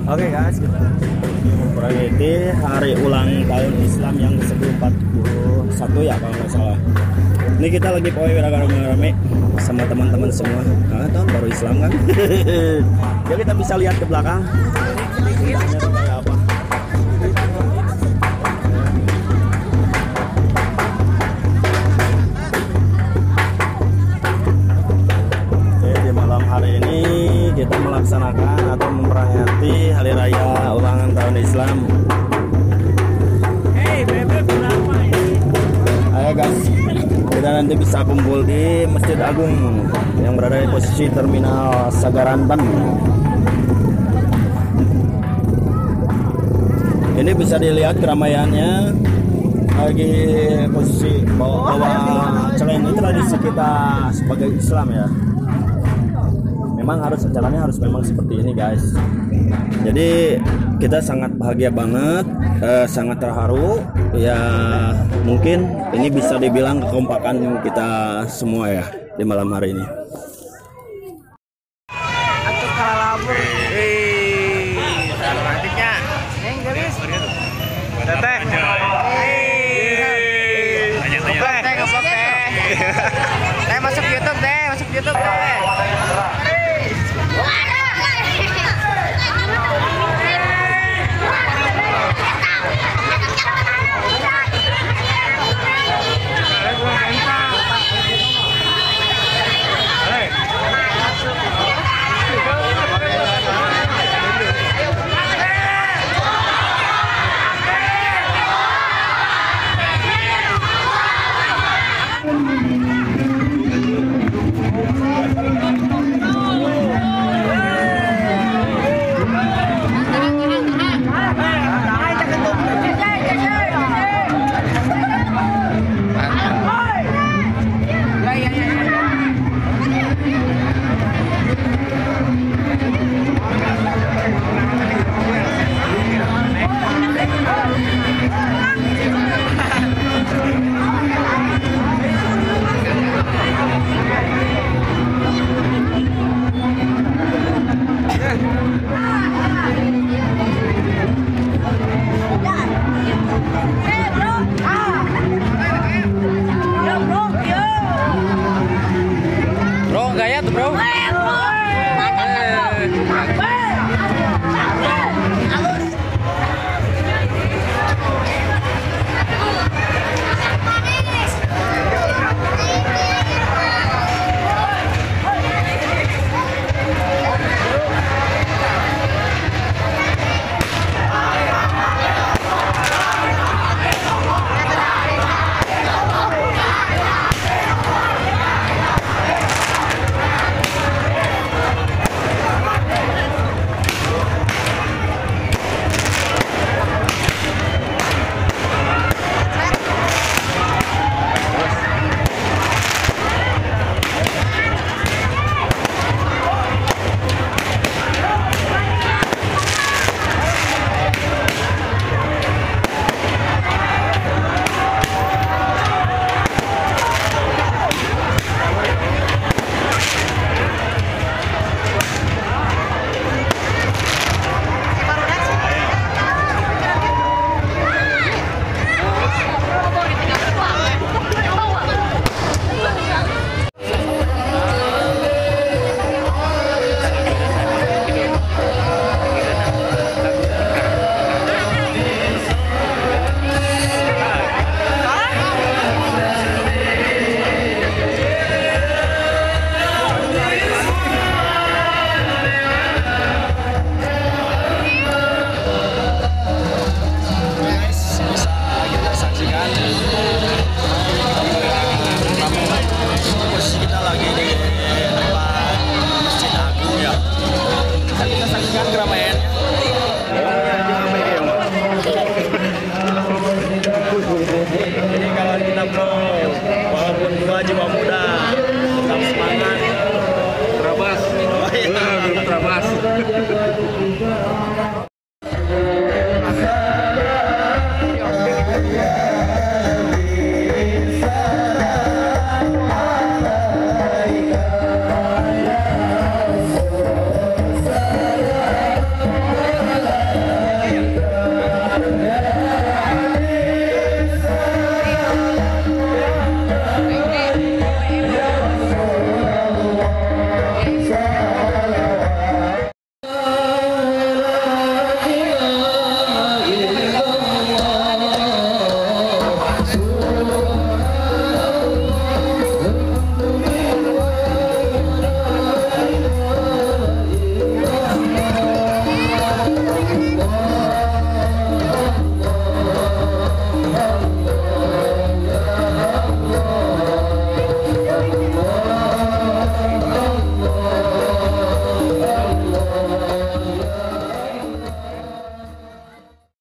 Oke guys, kita memperingati hari ulang tahun Islam yang ke-41 ya kalau nggak salah. Ini kita lagi pokoknya rame-rame sama teman-teman semua. Nah, tahun baru Islam kan. Ya kita bisa lihat ke belakang. Indahnya tuh kayak apa. Oke, di malam hari ini kita melaksanakan atau memperingati hari raya ulang tahun Islam. Ayo guys, kita nanti bisa kumpul di Masjid Agung yang berada di posisi Terminal Sagaranban. Ini bisa dilihat keramaiannya lagi posisi bawah celeng. Ini tradisi kita sebagai Islam ya. Memang harus acaranya harus memang seperti ini guys. Jadi kita sangat bahagia banget, sangat terharu ya. Mungkin ini bisa dibilang kekompakan kita semua ya di malam hari ini. Masuk YouTube deh, masuk YouTube deh. Bro, gaya tuh bro. Ini kalau kita bro, walaupun tua juga muda,